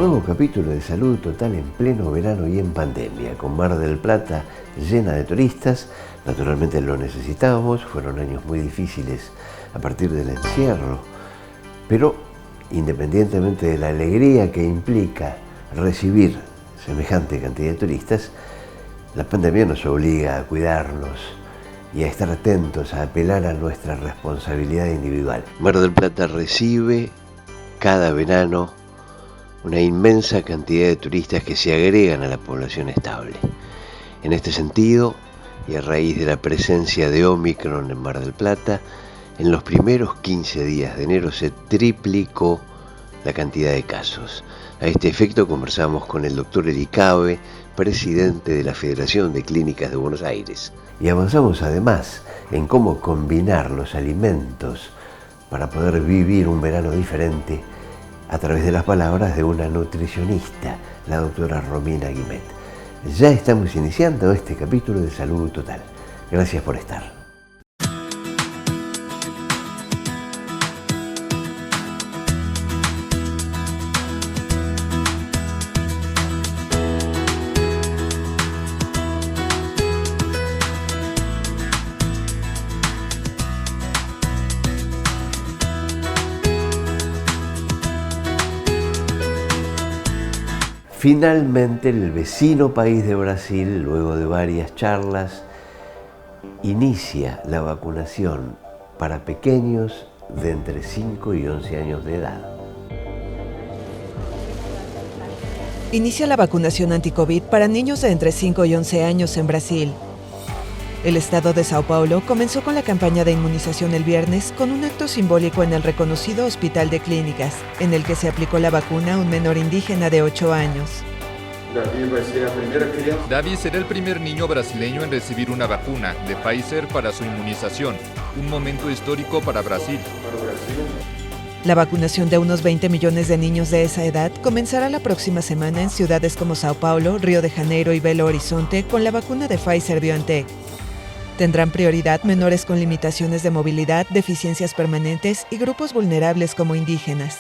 nuevo capítulo de Salud Total en pleno verano y en pandemia, con Mar del Plata llena de turistas. Naturalmente lo necesitábamos, fueron años muy difíciles a partir del encierro, pero independientemente de la alegría que implica recibir semejante cantidad de turistas, la pandemia nos obliga a cuidarnos y a estar atentos, a apelar a nuestra responsabilidad individual. Mar del Plata recibe cada verano una inmensa cantidad de turistas que se agregan a la población estable. En este sentido, y a raíz de la presencia de Omicron en Mar del Plata, en los primeros 15 días de enero se triplicó la cantidad de casos. A este efecto conversamos con el doctor Eric Abe, presidente de la Federación de Clínicas de Buenos Aires. Y avanzamos además en cómo combinar los alimentos para poder vivir un verano diferente a través de las palabras de una nutricionista, la doctora Romina Guimet. Ya estamos iniciando este capítulo de Salud Total. Gracias por estar. Finalmente, el vecino país de Brasil, luego de varias charlas, inicia la vacunación para pequeños de entre 5 y 11 años de edad. Inicia la vacunación anti-COVID para niños de entre 5 y 11 años en Brasil. El estado de Sao Paulo comenzó con la campaña de inmunización el viernes con un acto simbólico en el reconocido Hospital de Clínicas, en el que se aplicó la vacuna a un menor indígena de 8 años. Davi será el primer niño brasileño en recibir una vacuna de Pfizer para su inmunización, un momento histórico para Brasil. La vacunación de unos 20 millones de niños de esa edad comenzará la próxima semana en ciudades como Sao Paulo, Río de Janeiro y Belo Horizonte con la vacuna de Pfizer-BioNTech. Tendrán prioridad menores con limitaciones de movilidad, deficiencias permanentes y grupos vulnerables como indígenas.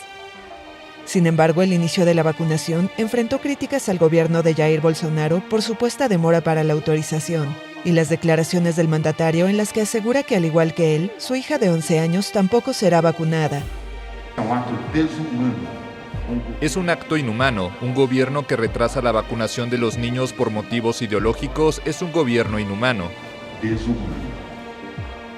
Sin embargo, el inicio de la vacunación enfrentó críticas al gobierno de Jair Bolsonaro por supuesta demora para la autorización y las declaraciones del mandatario en las que asegura que al igual que él, su hija de 11 años tampoco será vacunada. Es un acto inhumano. Un gobierno que retrasa la vacunación de los niños por motivos ideológicos es un gobierno inhumano.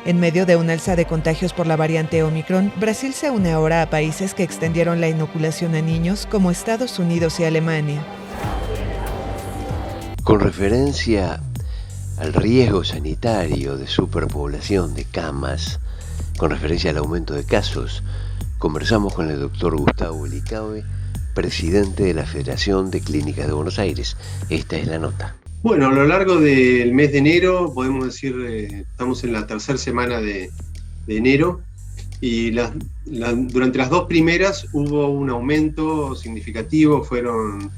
En medio de un alza de contagios por la variante Omicron, Brasil se une ahora a países que extendieron la inoculación a niños como Estados Unidos y Alemania. Con referencia al riesgo sanitario de superpoblación de camas, con referencia al aumento de casos, conversamos con el doctor Gustavo Eric Abe, presidente de la Federación de Clínicas de Buenos Aires. Esta es la nota. Bueno, a lo largo del mes de enero, podemos decir, estamos en la tercera semana de enero y durante las dos primeras hubo un aumento significativo, fueron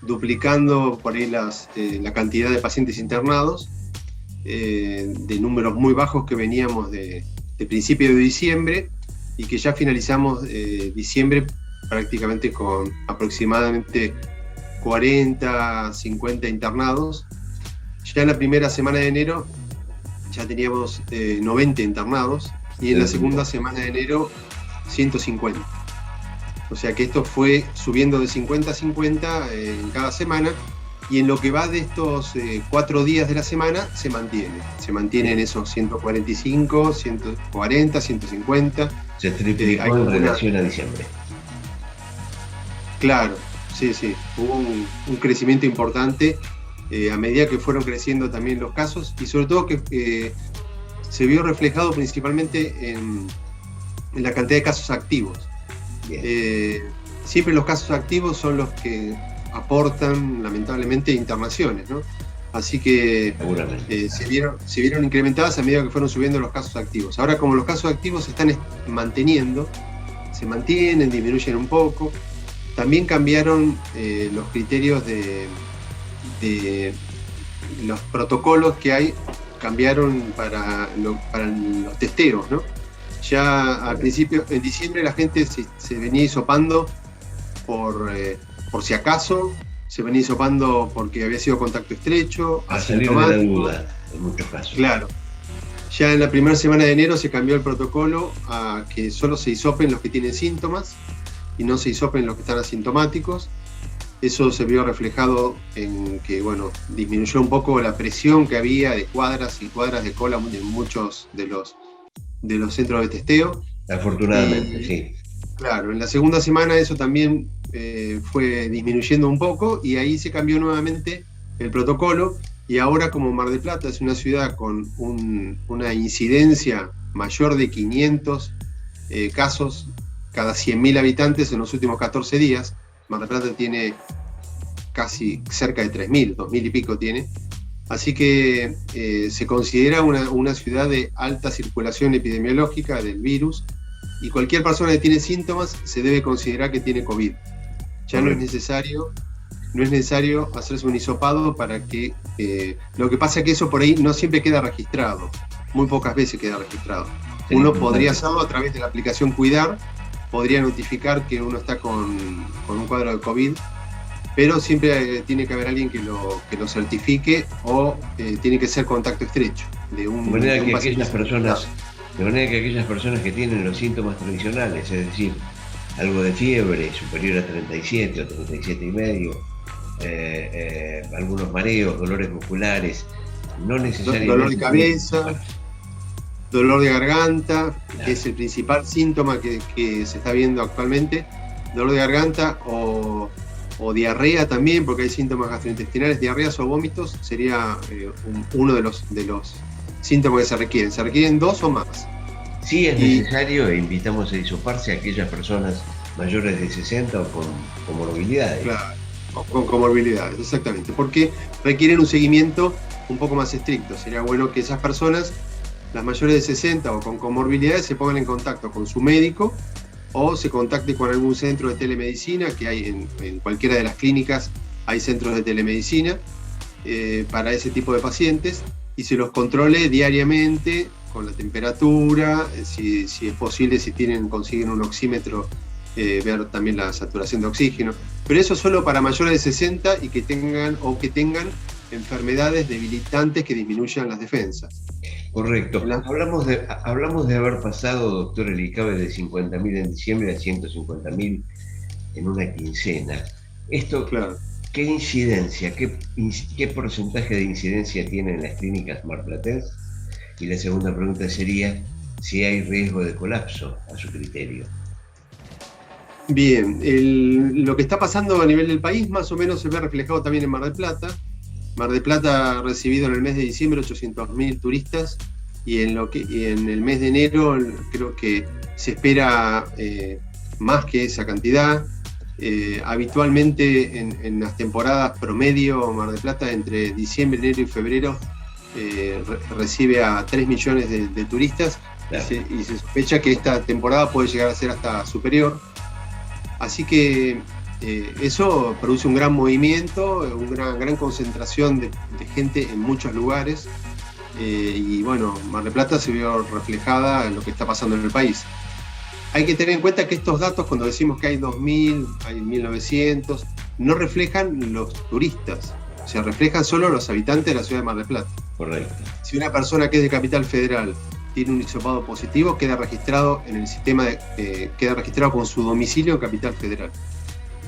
duplicando por ahí la cantidad de pacientes internados, de números muy bajos que veníamos de principio de diciembre y que ya finalizamos diciembre prácticamente con aproximadamente 40, 50 internados. Ya en la primera semana de enero ya teníamos 90 internados y en la segunda semana de enero 150. O sea que esto fue subiendo de 50 a 50 en cada semana y en lo que va de estos 4 días de la semana se mantiene en esos 145, 140, 150. Se triplicó en relación a diciembre. Claro. Sí, hubo un crecimiento importante a medida que fueron creciendo también los casos y sobre todo que se vio reflejado principalmente en la cantidad de casos activos. Siempre los casos activos son los que aportan lamentablemente internaciones, ¿no? Así que se vieron incrementadas a medida que fueron subiendo los casos activos. Ahora, como los casos activos se están manteniendo, se mantienen, disminuyen un poco. También cambiaron los criterios de los protocolos que hay, cambiaron para los testeos, ¿no? Ya al principio, en diciembre, la gente se venía hisopando por si acaso, se venía hisopando porque había sido contacto estrecho, a salir de la duda, en muchos casos. Claro. Ya en la primera semana de enero se cambió el protocolo a que solo se hisopen los que tienen síntomas y no se hisopen los que están asintomáticos. Eso se vio reflejado en que, bueno, disminuyó un poco la presión que había de cuadras y cuadras de cola en muchos de los centros de testeo. Afortunadamente, sí. Claro, en la segunda semana eso también fue disminuyendo un poco y ahí se cambió nuevamente el protocolo. Y ahora, como Mar del Plata es una ciudad con una incidencia mayor de 500 casos cada 100.000 habitantes en los últimos 14 días, Mar del Plata tiene casi cerca de 3.000, 2.000 y pico tiene, así que se considera una ciudad de alta circulación epidemiológica del virus, y cualquier persona que tiene síntomas se debe considerar que tiene COVID. Ya no es necesario hacerse un hisopado para que... lo que pasa es que eso por ahí no siempre queda registrado, muy pocas veces queda registrado. Uno podría hacerlo a través de la aplicación Cuidar, podría notificar que uno está con un cuadro de COVID, pero siempre tiene que haber alguien que lo certifique o tiene que ser contacto estrecho. De manera que aquellas personas que tienen los síntomas tradicionales, es decir, algo de fiebre superior a 37 o 37,5, algunos mareos, dolores musculares, no necesariamente... Dolor de cabeza, dolor de garganta, claro, que es el principal síntoma que se está viendo actualmente, dolor de garganta o diarrea también, porque hay síntomas gastrointestinales, diarreas o vómitos, sería uno de los síntomas que se requieren. Se requieren 2 o más. Sí es necesario, e invitamos a hisoparse a aquellas personas mayores de 60 o con comorbilidades. Claro, o con comorbilidades, exactamente, porque requieren un seguimiento un poco más estricto. Sería bueno que esas personas, las mayores de 60 o con comorbilidades, se pongan en contacto con su médico o se contacte con algún centro de telemedicina, que hay en cualquiera de las clínicas, hay centros de telemedicina para ese tipo de pacientes, y se los controle diariamente con la temperatura, si es posible, si consiguen un oxímetro, ver también la saturación de oxígeno, pero eso solo para mayores de 60 y que tengan enfermedades debilitantes que disminuyan las defensas. Correcto. Hablamos de haber pasado, doctor Elicabe, de 50.000 en diciembre a 150.000 en una quincena. Esto, claro, ¿qué incidencia, qué porcentaje de incidencia tiene en las clínicas marplatenses? Y la segunda pregunta sería si hay riesgo de colapso a su criterio. Bien, lo que está pasando a nivel del país más o menos se ve reflejado también en Mar del Plata. Mar del Plata ha recibido en el mes de diciembre 800.000 turistas y en el mes de enero creo que se espera más que esa cantidad. Habitualmente en las temporadas promedio Mar del Plata entre diciembre, enero y febrero recibe a 3 millones de turistas, claro, y se sospecha que esta temporada puede llegar a ser hasta superior. Así que eso produce un gran movimiento, una gran concentración de gente en muchos lugares, y bueno, Mar del Plata se vio reflejada en lo que está pasando en el país. Hay que tener en cuenta que estos datos, cuando decimos que hay 2.000, hay 1.900, no reflejan los turistas, o sea, reflejan solo los habitantes de la ciudad de Mar del Plata. Correcto. Si una persona que es de Capital Federal tiene un hisopado positivo, queda registrado en el sistema, queda registrado con su domicilio en Capital Federal.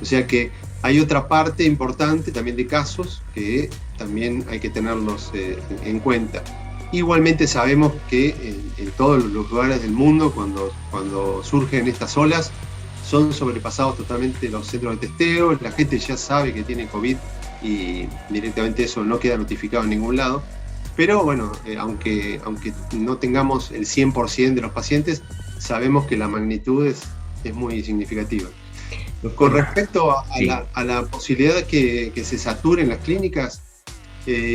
O sea que hay otra parte importante también de casos que también hay que tenerlos en cuenta. Igualmente sabemos que en todos los lugares del mundo, cuando surgen estas olas, son sobrepasados totalmente los centros de testeo, la gente ya sabe que tiene COVID y directamente eso no queda notificado en ningún lado. Pero bueno, aunque no tengamos el 100% de los pacientes, sabemos que la magnitud es muy significativa. Con respecto a la posibilidad de que se saturen las clínicas,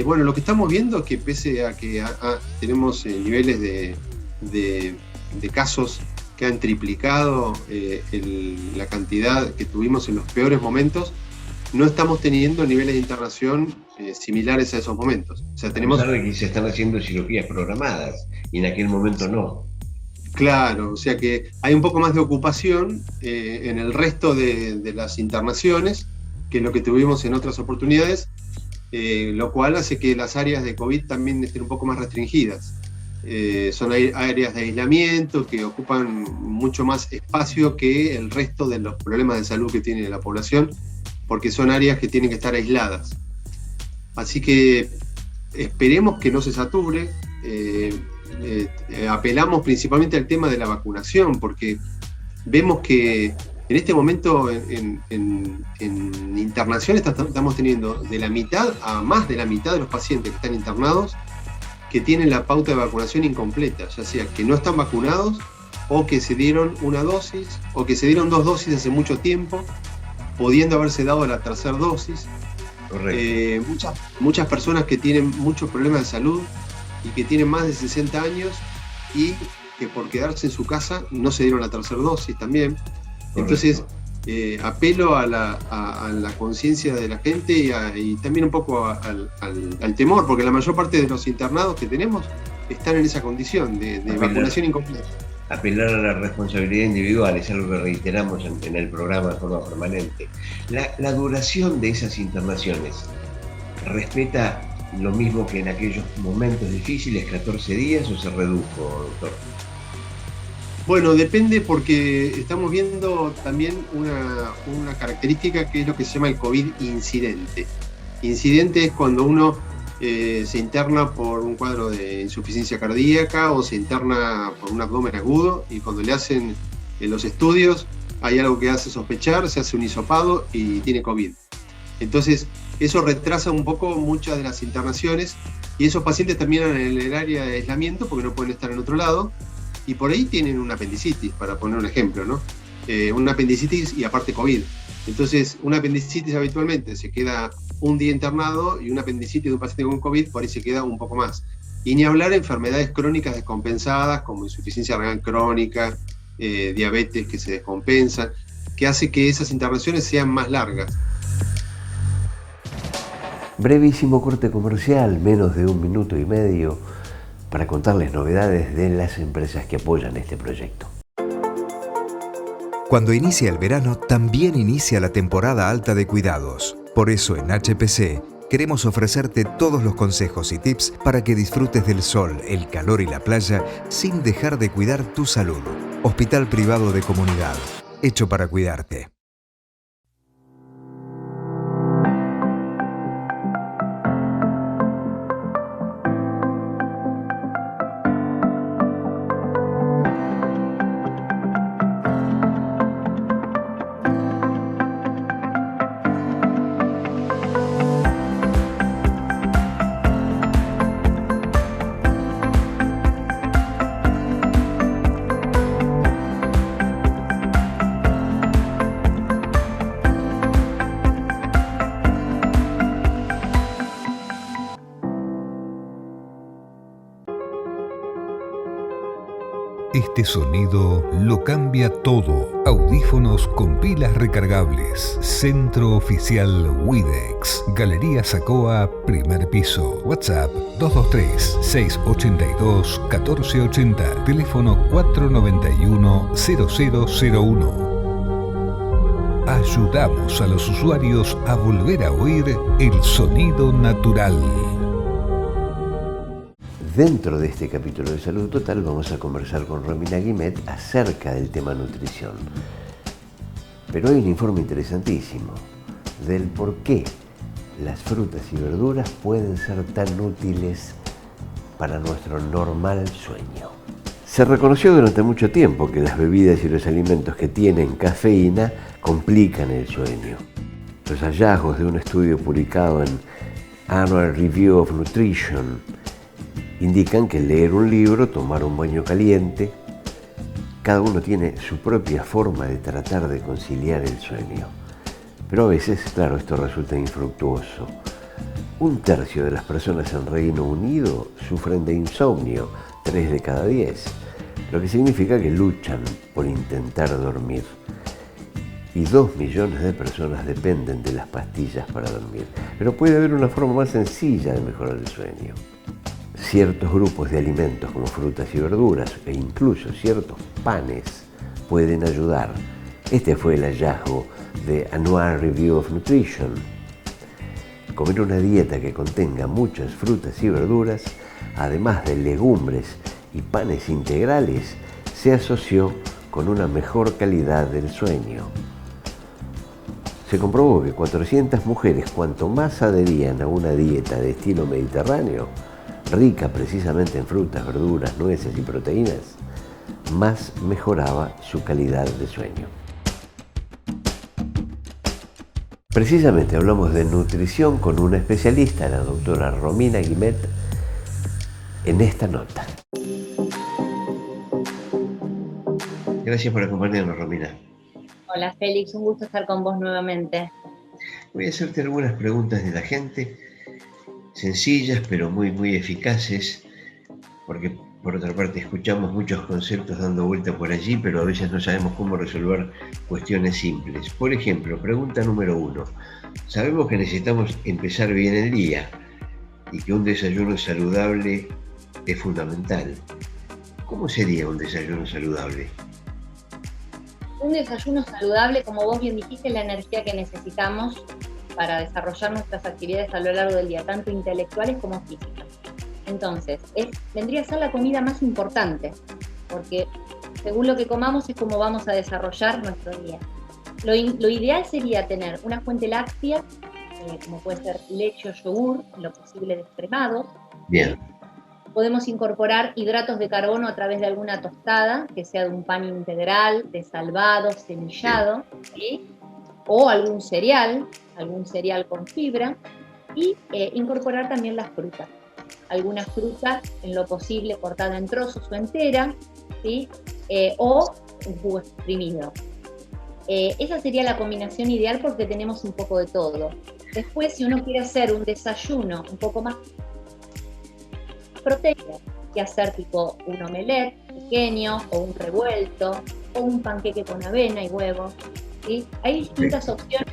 bueno, lo que estamos viendo es que pese a que tenemos niveles de casos que han triplicado la cantidad que tuvimos en los peores momentos, no estamos teniendo niveles de internación similares a esos momentos. O sea, tenemos... A pesar de que se están haciendo cirugías programadas y en aquel momento no. Claro, o sea que hay un poco más de ocupación en el resto de las internaciones que lo que tuvimos en otras oportunidades, lo cual hace que las áreas de COVID también estén un poco más restringidas. Son áreas de aislamiento que ocupan mucho más espacio que el resto de los problemas de salud que tiene la población, porque son áreas que tienen que estar aisladas. Así que esperemos que no se sature. Apelamos principalmente al tema de la vacunación, porque vemos que en este momento en internación estamos teniendo de la mitad a más de la mitad de los pacientes que están internados que tienen la pauta de vacunación incompleta, ya sea que no están vacunados o que se dieron una dosis o que se dieron 2 dosis hace mucho tiempo, pudiendo haberse dado la tercera dosis. Muchas personas que tienen muchos problemas de salud y que tienen más de 60 años y que por quedarse en su casa no se dieron la tercera dosis también. Correcto. Entonces, apelo a la conciencia de la gente y también un poco al temor, porque la mayor parte de los internados que tenemos están en esa condición de vacunación incompleta. Apelar a la responsabilidad individual es algo que reiteramos en el programa de forma permanente. La duración de esas internaciones respeta lo mismo que en aquellos momentos difíciles, 14 días, o se redujo, doctor? Bueno, depende, porque estamos viendo también una característica que es lo que se llama el COVID incidente. Incidente es cuando uno se interna por un cuadro de insuficiencia cardíaca o se interna por un abdomen agudo, y cuando le hacen los estudios hay algo que hace sospechar, se hace un hisopado y tiene COVID. Entonces eso retrasa un poco muchas de las internaciones, y esos pacientes terminan en el área de aislamiento porque no pueden estar en otro lado, y por ahí tienen una apendicitis, para poner un ejemplo, ¿no? Una apendicitis y aparte COVID. Entonces, una apendicitis habitualmente se queda un día internado, y una apendicitis de un paciente con COVID por ahí se queda un poco más. Y ni hablar de enfermedades crónicas descompensadas como insuficiencia renal crónica, diabetes que se descompensa, que hace que esas internaciones sean más largas. Brevísimo corte comercial, menos de 1 minuto y medio, para contarles novedades de las empresas que apoyan este proyecto. Cuando inicia el verano, también inicia la temporada alta de cuidados. Por eso en HPC queremos ofrecerte todos los consejos y tips para que disfrutes del sol, el calor y la playa sin dejar de cuidar tu salud. Hospital Privado de Comunidad, hecho para cuidarte. Este sonido lo cambia todo. Audífonos con pilas recargables. Centro Oficial Widex. Galería Sacoa, primer piso. WhatsApp 223-682-1480. Teléfono 491-0001. Ayudamos a los usuarios a volver a oír el sonido natural. Dentro de este capítulo de Salud Total vamos a conversar con Romina Guimet acerca del tema nutrición. Pero hay un informe interesantísimo del por qué las frutas y verduras pueden ser tan útiles para nuestro normal sueño. Se reconoció durante mucho tiempo que las bebidas y los alimentos que tienen cafeína complican el sueño. Los hallazgos de un estudio publicado en Annual Review of Nutrition indican que leer un libro, tomar un baño caliente, cada uno tiene su propia forma de tratar de conciliar el sueño. Pero a veces, claro, esto resulta infructuoso. 1/3 de las personas en Reino Unido sufren de insomnio, 3 de cada 10, lo que significa que luchan por intentar dormir. Y 2 millones de personas dependen de las pastillas para dormir. Pero puede haber una forma más sencilla de mejorar el sueño. ciertos grupos de alimentos como frutas y verduras e incluso ciertos panes pueden ayudar. Este fue el hallazgo de Annual Review of Nutrition. Comer una dieta que contenga muchas frutas y verduras, además de legumbres y panes integrales, se asoció con una mejor calidad del sueño. Se comprobó que 400 mujeres, cuanto más adherían a una dieta de estilo mediterráneo, rica precisamente en frutas, verduras, nueces y proteínas, más mejoraba su calidad de sueño. Precisamente hablamos de nutrición con una especialista, la doctora Romina Guimet, en esta nota. Gracias por acompañarnos, Romina. Hola Félix, un gusto estar con vos nuevamente. Voy a hacerte algunas preguntas de la gente, sencillas pero muy eficaces, porque por otra parte escuchamos muchos conceptos dando vuelta por allí, pero a veces no sabemos cómo resolver cuestiones simples. Por ejemplo, pregunta número 1. Sabemos que necesitamos empezar bien el día y que un desayuno saludable es fundamental. ¿Cómo sería un desayuno saludable? Un desayuno saludable, como vos bien dijiste, es la energía que necesitamos para desarrollar nuestras actividades a lo largo del día, tanto intelectuales como físicas. Entonces, vendría a ser la comida más importante, porque según lo que comamos es como vamos a desarrollar nuestro día. Lo ideal sería tener una fuente láctea, como puede ser leche o yogur, en lo posible descremado. Bien. Podemos incorporar hidratos de carbono a través de alguna tostada, que sea de un pan integral, desalvado, semillado, ¿sí? O algún cereal con fibra, y incorporar también las frutas. Algunas frutas, en lo posible, cortada en trozos o entera, ¿sí? O un jugo exprimido. Esa sería la combinación ideal porque tenemos un poco de todo. Después, si uno quiere hacer un desayuno un poco más proteína, que hacer tipo un omelette pequeño, o un revuelto, o un panqueque con avena y huevo, ¿sí? Hay distintas opciones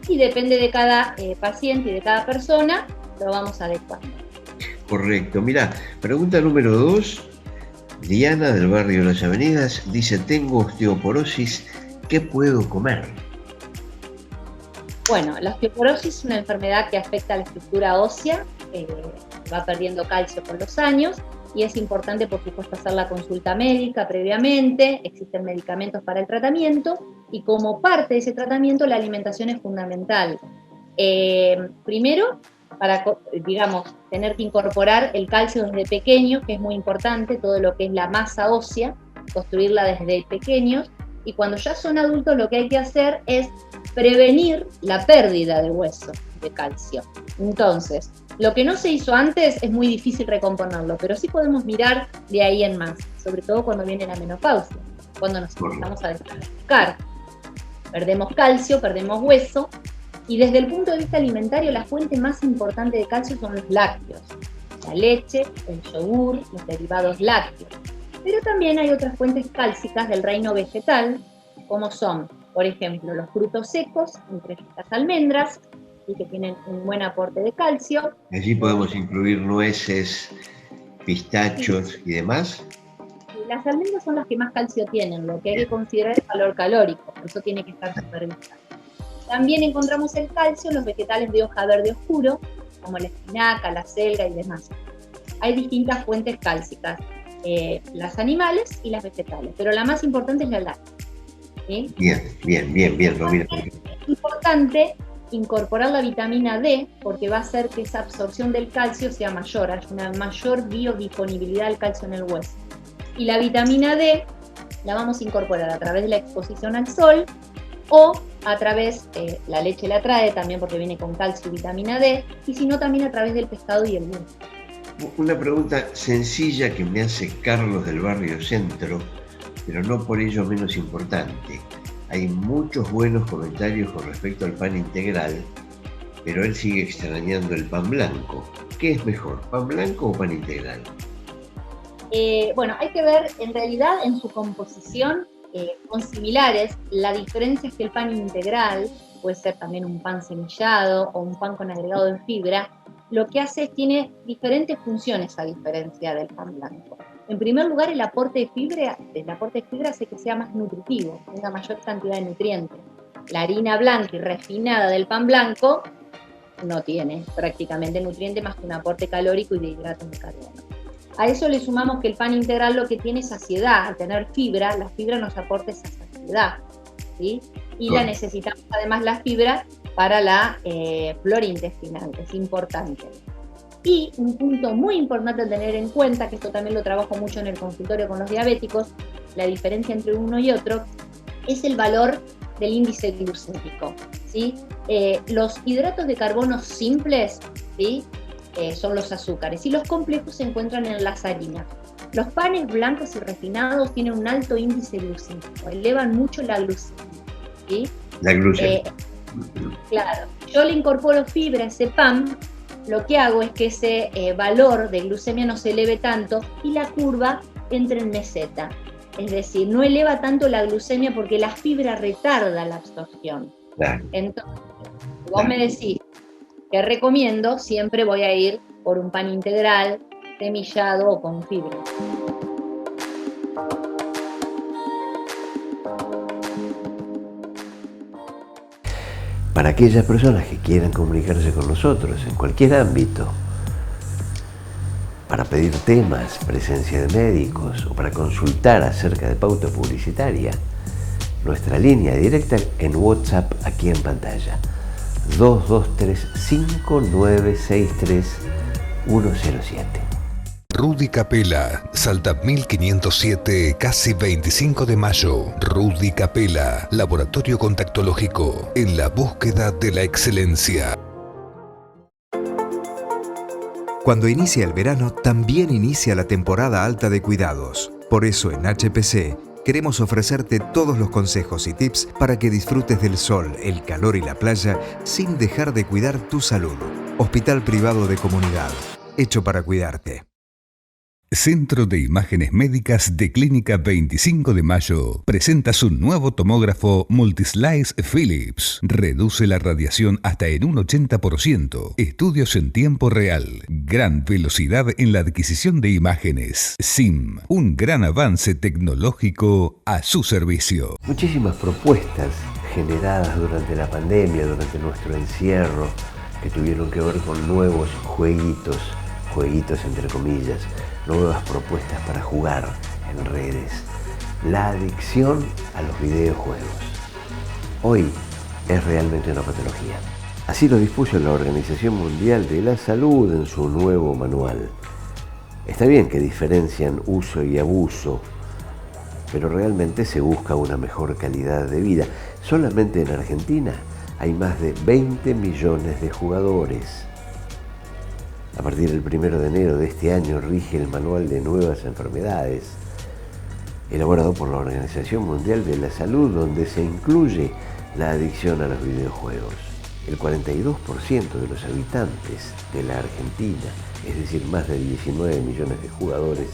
y depende de cada paciente y de cada persona, lo vamos adecuando. Correcto. Mira, pregunta número 2. Diana, del barrio Las Avenidas, dice: tengo osteoporosis, ¿qué puedo comer? Bueno, la osteoporosis es una enfermedad que afecta a la estructura ósea, va perdiendo calcio con los años, y es importante, por supuesto, hacer la consulta médica previamente. Existen medicamentos para el tratamiento, y como parte de ese tratamiento la alimentación es fundamental. Primero, para, digamos, tener que incorporar el calcio desde pequeño, que es muy importante, todo lo que es la masa ósea, construirla desde pequeños, y cuando ya son adultos lo que hay que hacer es prevenir la pérdida de hueso de calcio. Entonces, lo que no se hizo antes es muy difícil recomponerlo, pero sí podemos mirar de ahí en más, sobre todo cuando viene la menopausia, cuando nos empezamos a descalcificar. Perdemos calcio, perdemos hueso, y desde el punto de vista alimentario la fuente más importante de calcio son los lácteos, la leche, el yogur, los derivados lácteos. Pero también hay otras fuentes cálcicas del reino vegetal, como son, por ejemplo, los frutos secos, entre ellos las almendras, y que tienen un buen aporte de calcio. Allí podemos incluir nueces, pistachos y demás. Las almendras son las que más calcio tienen, lo que hay que considerar es el valor calórico, por eso tiene que estar supervisado. También encontramos el calcio en los vegetales de hoja verde oscuro, como la espinaca, la selga y demás. Hay distintas fuentes cálcicas, las animales y las vegetales, pero la más importante es la láctea. ¿Sí? Bien, Romina. Es importante incorporar la vitamina D, porque va a hacer que esa absorción del calcio sea mayor, hay una mayor biodisponibilidad del calcio en el hueso. Y la vitamina D la vamos a incorporar a través de la exposición al sol, o a través, la leche la trae también porque viene con calcio y vitamina D, y si no también a través del pescado y el huevo. Una pregunta sencilla que me hace Carlos del barrio Centro, pero no por ello menos importante. Hay muchos buenos comentarios con respecto al pan integral, pero él sigue extrañando el pan blanco. ¿Qué es mejor, pan blanco o pan integral? Bueno, hay que ver, en realidad en su composición son similares. La diferencia es que el pan integral puede ser también un pan semillado o un pan con agregado de fibra, lo que hace es tiene diferentes funciones a diferencia del pan blanco. En primer lugar, el aporte de fibra hace que sea más nutritivo, tenga mayor cantidad de nutrientes. La harina blanca y refinada del pan blanco no tiene prácticamente nutriente más que un aporte calórico y de hidratos de carbono. A eso le sumamos que el pan integral lo que tiene es saciedad. Al tener fibra, la fibra nos aporta esa saciedad, ¿sí? Y la necesitamos además la fibra para la flora intestinal, es importante. Y un punto muy importante a tener en cuenta, que esto también lo trabajo mucho en el consultorio con los diabéticos, la diferencia entre uno y otro, es el valor del índice glucémico, ¿sí? Los hidratos de carbono simples, ¿sí? Son los azúcares, y los complejos se encuentran en las harinas. Los panes blancos y refinados tienen un alto índice glucémico, elevan mucho la glucemia, ¿sí? La glucemia. Claro, yo le incorporo fibra a ese pan, lo que hago es que ese valor de glucemia no se eleve tanto y la curva entre en meseta. Es decir, no eleva tanto la glucemia porque la fibra retarda la absorción. Claro. Entonces, vos me decís que recomiendo, siempre voy a ir por un pan integral, semillado o con fibra. Para aquellas personas que quieran comunicarse con nosotros en cualquier ámbito, para pedir temas, presencia de médicos o para consultar acerca de pauta publicitaria, nuestra línea directa en WhatsApp aquí en pantalla, 223-5963-107. Rudy Capella, Salta 1507, casi 25 de mayo. Rudy Capella, laboratorio contactológico, en la búsqueda de la excelencia. Cuando inicia el verano, también inicia la temporada alta de cuidados. Por eso en HPC queremos ofrecerte todos los consejos y tips para que disfrutes del sol, el calor y la playa sin dejar de cuidar tu salud. Hospital Privado de Comunidad, hecho para cuidarte. Centro de Imágenes Médicas de Clínica 25 de Mayo presenta su nuevo tomógrafo Multislice Philips. Reduce la radiación hasta en un 80%. Estudios en tiempo real. Gran velocidad en la adquisición de imágenes. SIM, un gran avance tecnológico a su servicio. Muchísimas propuestas generadas durante la pandemia, durante nuestro encierro, que tuvieron que ver con nuevos jueguitos entre comillas, nuevas propuestas para jugar en redes. La adicción a los videojuegos hoy es realmente una patología. Así lo dispuso la Organización Mundial de la Salud en su nuevo manual. Está bien que diferencian uso y abuso, pero realmente se busca una mejor calidad de vida. Solamente en Argentina hay más de 20 millones de jugadores. A partir del 1 de enero de este año rige el Manual de Nuevas Enfermedades, elaborado por la Organización Mundial de la Salud, donde se incluye la adicción a los videojuegos. El 42% de los habitantes de la Argentina, es decir, más de 19 millones de jugadores,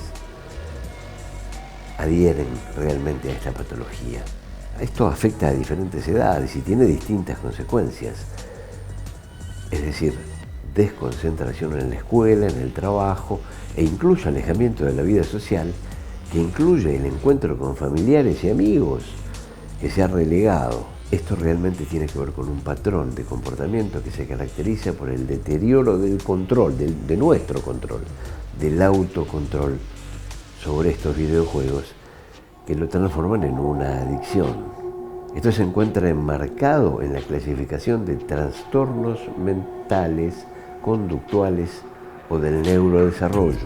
adhieren realmente a esta patología. Esto afecta a diferentes edades y tiene distintas consecuencias. Es decir, desconcentración en la escuela, en el trabajo e incluso alejamiento de la vida social, que incluye el encuentro con familiares y amigos, que se ha relegado. Esto realmente tiene que ver con un patrón de comportamiento que se caracteriza por el deterioro del control, de nuestro control, del autocontrol sobre estos videojuegos, que lo transforman en una adicción. Esto se encuentra enmarcado en la clasificación de trastornos mentales, conductuales o del neurodesarrollo.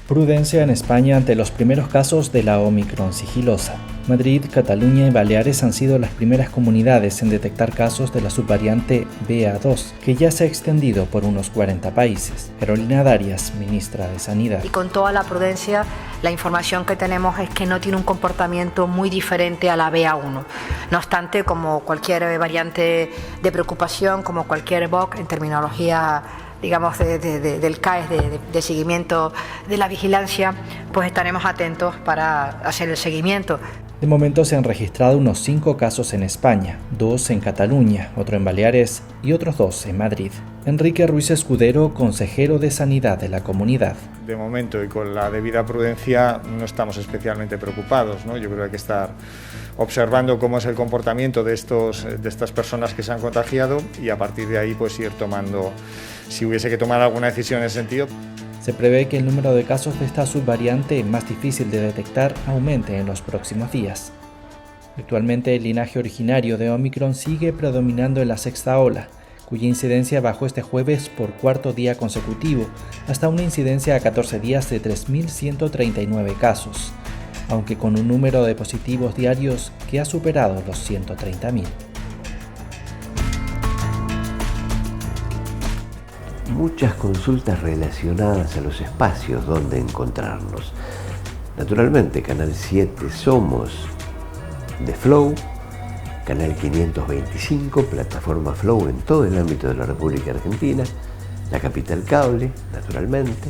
Prudencia en España ante los primeros casos de la Omicron sigilosa. Madrid, Cataluña y Baleares han sido las primeras comunidades en detectar casos de la subvariante BA2, que ya se ha extendido por unos 40 países. Carolina Darias, ministra de Sanidad. Y con toda la prudencia, la información que tenemos es que no tiene un comportamiento muy diferente a la BA1. No obstante, como cualquier variante de preocupación, como cualquier BOC en terminología, digamos, del CAES, de seguimiento de la vigilancia, pues estaremos atentos para hacer el seguimiento. De momento se han registrado unos 5 casos en España, 2 en Cataluña, otro en Baleares y otros 2 en Madrid. Enrique Ruiz Escudero, consejero de Sanidad de la comunidad. De momento y con la debida prudencia no estamos especialmente preocupados, ¿no? Yo creo que hay que estar observando cómo es el comportamiento de estas personas que se han contagiado y a partir de ahí pues ir tomando, si hubiese que tomar alguna decisión en ese sentido. Se prevé que el número de casos de esta subvariante, más difícil de detectar, aumente en los próximos días. Actualmente el linaje originario de Omicron sigue predominando en la sexta ola, cuya incidencia bajó este jueves por cuarto día consecutivo, hasta una incidencia a 14 días de 3.139 casos, aunque con un número de positivos diarios que ha superado los 130.000. Muchas consultas relacionadas a los espacios donde encontrarnos. Naturalmente, Canal 7 Somos de Flow, Canal 525, plataforma Flow en todo el ámbito de la República Argentina, la Capital Cable, naturalmente,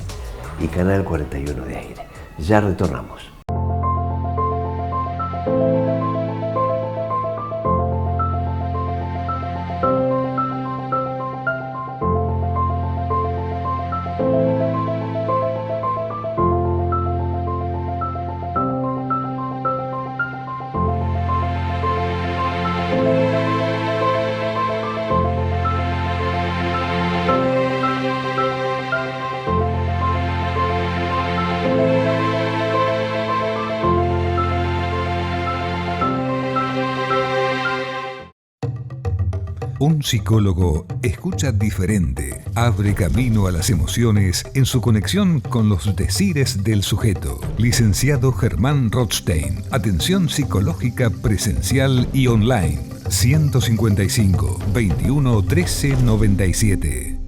y Canal 41 de Aire. Ya retornamos. Un psicólogo escucha diferente, abre camino a las emociones en su conexión con los decires del sujeto. Licenciado Germán Rothstein, atención psicológica presencial y online. 155 21 13 97.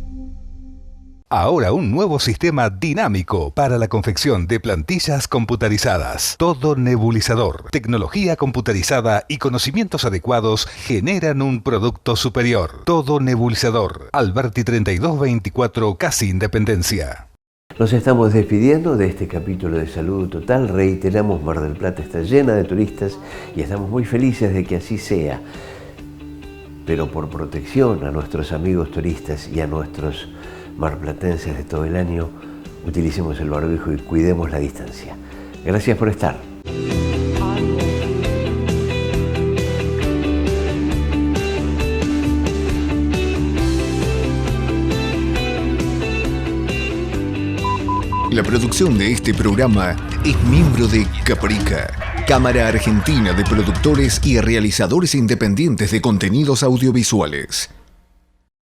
Ahora un nuevo sistema dinámico para la confección de plantillas computarizadas. Todo nebulizador, tecnología computarizada y conocimientos adecuados generan un producto superior. Todo nebulizador. Alberti 3224, casi Independencia. Nos estamos despidiendo de este capítulo de Salud Total. Reiteramos, Mar del Plata está llena de turistas y estamos muy felices de que así sea. Pero por protección a nuestros amigos turistas y a nuestros marplatenses de todo el año, utilicemos el barbijo y cuidemos la distancia. Gracias por estar. La producción de este programa es miembro de Caprica, Cámara Argentina de Productores y Realizadores Independientes de Contenidos Audiovisuales.